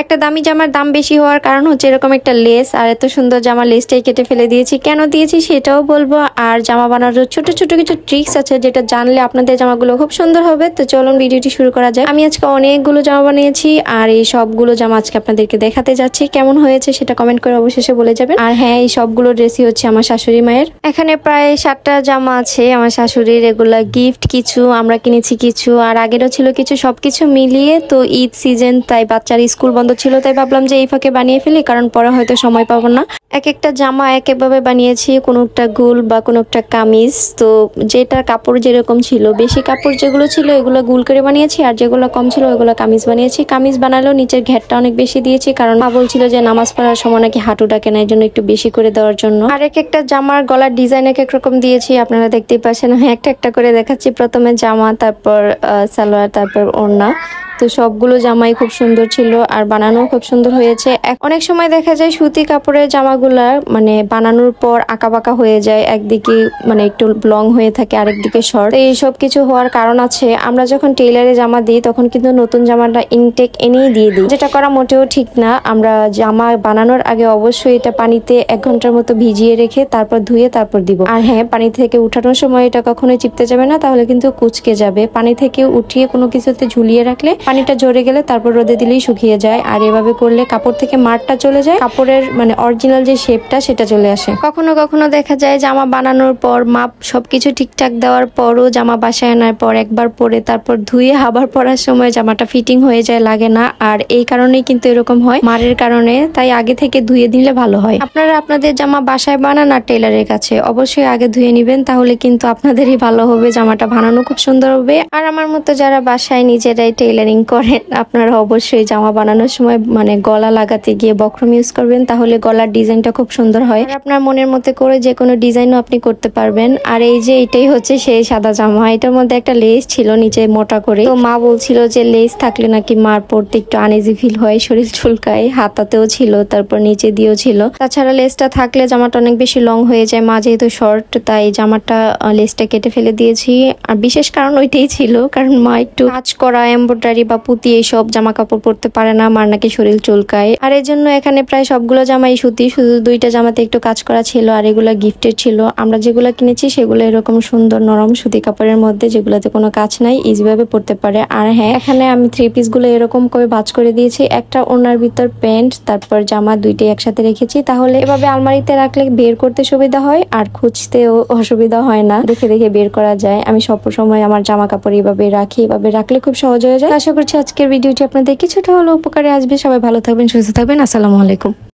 একটা দামি জামার দাম বেশি হওয়ার কারণ হচ্ছে এরকম একটা লেস, আর এত সুন্দর জামা লেসটাই কেটে ফেলে দিয়েছি। কেন দিয়েছি সেটাও বলবো, আর জামা বানানোর ছোট ছোট কিছু ট্রিক্স আছে যেটা জানলে আপনাদের জামাগুলো খুব সুন্দর হবে। তো চলুন ভিডিওটি শুরু করা যায়। আমি আজকে অনেকগুলো জামা বানিয়েছি আর এই সবগুলো জামা আজকে আপনাদেরকে দেখাতে যাচ্ছি। কেমন হয়েছে সেটা কমেন্ট করে অবশেষে বলে যাবেন। আর হ্যাঁ, এই সবগুলো ড্রেসই হচ্ছে আমার শাশুড়ি মায়ের। এখানে প্রায় 7টা জামা আছে আমার শাশুড়ির, এগুলা গিফট কিছু, আমরা কিনেছি কিছু, আর আগেরও ছিল কিছু, সবকিছু মিলিয়ে। তো ঈদ সিজন, তাই বাচ্চার স্কুল বন্ধ ছিল, তাই ভাবলাম যে এই ফাঁকে বানিয়ে ফেলি, কারণ পরে হয়তো সময় পাবো না। এক একটা জামা এক একভাবে বানিয়েছি, কোনো একটা গুল বা কোনো একটা কামিজ। তো যেটা কাপড় যেরকম ছিল, বেশি কাপড় যেগুলো ছিল এগুলো গুল করে বানিয়েছি, আর যেগুলো কম ছিল ওগুলো কামিজ বানিয়েছি। কামিজ বানালেও নিচের ঘেরটা অনেক বেশি দিয়েছি, কারণ মা বলছিল যে নামাজ পড়ার সময় নাকি হাঁটু ডাকে না, এই জন্য একটু বেশি করে দেওয়ার জন্য। আর এক একটা জামার গলার ডিজাইন এক এক রকম দিয়েছি, আপনারা দেখতেই পাচ্ছেন। আমি একটা একটা করে দেখাচ্ছি। প্রথমে জামা, তারপর সালোয়ার, তারপর ওড়না। তো সবগুলো জামাই খুব সুন্দর ছিল আর বানানো খুব সুন্দর হয়েছে। অনেক সময় দেখা যায় সুতি কাপড়ের জামাগুলা মানে বানানোর পর আঁকা বাঁকা হয়ে যায়, একদিকে মানে একটু লং হয়ে থাকে, আরেকদিকে শর্ট। এই সব কিছু হওয়ার কারণ আছে, আমরা যখন টেইলারে জামা দিই তখন কিন্তু নতুন জামাটা ইনটেক এনেই দিয়ে দিই, যেটা করা মোটেও ঠিক না। আমরা জামা বানানোর আগে অবশ্যই এটা পানিতে 1 ঘন্টার মতো ভিজিয়ে রেখে তারপর ধুয়ে তারপর দিব। আর হ্যাঁ, পানি থেকে উঠানোর সময় এটা কখনোই চিপতে যাবে না, তাহলে কিন্তু কুচকে যাবে। পানি থেকে উঠিয়ে কোনো কিছুতে ঝুলিয়ে রাখলে পানিটা ঝরে গেলে তারপর রোদে দিলেই শুকিয়ে যায়। আর এভাবে করলে কাপড় থেকে মারটা চলে যায়, কাপড়ের মানে অরিজিনাল যে শেপটা সেটা চলে আসে। কখনো কখনো দেখা যায় জামা বানানোর পর মাপ সবকিছু ঠিকঠাক দেওয়ার পরও জামা বাসায় আনার পর একবার পরে তারপর ধুয়ে আবার পরার সময় জামাটা ফিটিং হয়ে যায়, লাগে না। আর এই কারণেই কিন্তু এরকম হয়, মারের কারণে। তাই আগে থেকে ধুয়ে দিলে ভালো হয়। আপনারা আপনাদের জামা বাসায় বানান আর টেইলারের কাছে অবশ্যই আগে ধুয়ে নিবেন, তাহলে কিন্তু আপনাদেরই ভালো হবে, জামাটা বানানো খুব সুন্দর হবে। আর আমার মতো যারা বাসায় নিজেরাই টেইলারিং করেন, আপনারা অবশ্যই জামা বানানোর সময় মানে গলা লাগাতে গিয়ে বক্রম ইউজ করবেন, তাহলে গলার ডিজাইনটা খুব সুন্দর হয়। আর আপনার মনের মতো করে যে কোনো ডিজাইনও আপনি করতে পারবেন। আর এই যে এটাই হচ্ছে সেই সাদা জামা, এটার মধ্যে একটা লেস ছিল নিচে মোটা করে। তো মা বলছিল যে লেস থাকলে নাকি মার পড়তে একটু আনইজি ফিল হয়, শরীর চুলকায়। হাতাতেও ছিল, তারপর নিচে দিয়েও ছিল। তাছাড়া লেসটা থাকলে জামাটা অনেক বেশি লং হয়ে যায়। মা যেহেতু শর্ট, তাই জামাটা লেসটা কেটে ফেলে দিয়েছি। আর বিশেষ কারণ ওইটাই ছিল, কারণ মা একটু কাজ করা এমব্রয়ডারি বা পুঁতি এইসব জামা কাপড় পরতে পারে না, মার নাকি শরীর চুলকায়। আর এই জন্য এখানে প্রায় সবগুলো জামাই সুতি, শুধু 2টা জামাতে একটু কাজ করা ছিল, আর এগুলা গিফটের ছিল। আমরা যেগুলো কিনেছি সেগুলো এরকম সুন্দর নরম সুতি কাপড়ের মধ্যে, যেগুলোতে কোনো কাজ নাই, ইজিভাবে পরতে পারে। আর হ্যাঁ, এখানে আমি 3 পিস গুলো এরকম করে ভাঁজ করে দিয়েছি। একটা ওড়নার ভিতর প্যান্ট, তারপর জামা, 2টাই একসাথে রেখেছি। তাহলে এভাবে আলমারিতে রাখলে বের করতে সুবিধা হয় আর খুঁজতেও অসুবিধা হয় না, দেখে দেখে বের করা যায়। আমি সব সময় আমার জামা কাপড় এইভাবে রাখি, এভাবে রাখলে খুব সহজ হয়ে যায়। আশা করছি আজকের ভিডিওটি আপনাদের কিছুটা হলেও উপকারে আসবে। সবাই ভালো থাকবেন, সুস্থ থাকবেন। আসসালামু আলাইকুম।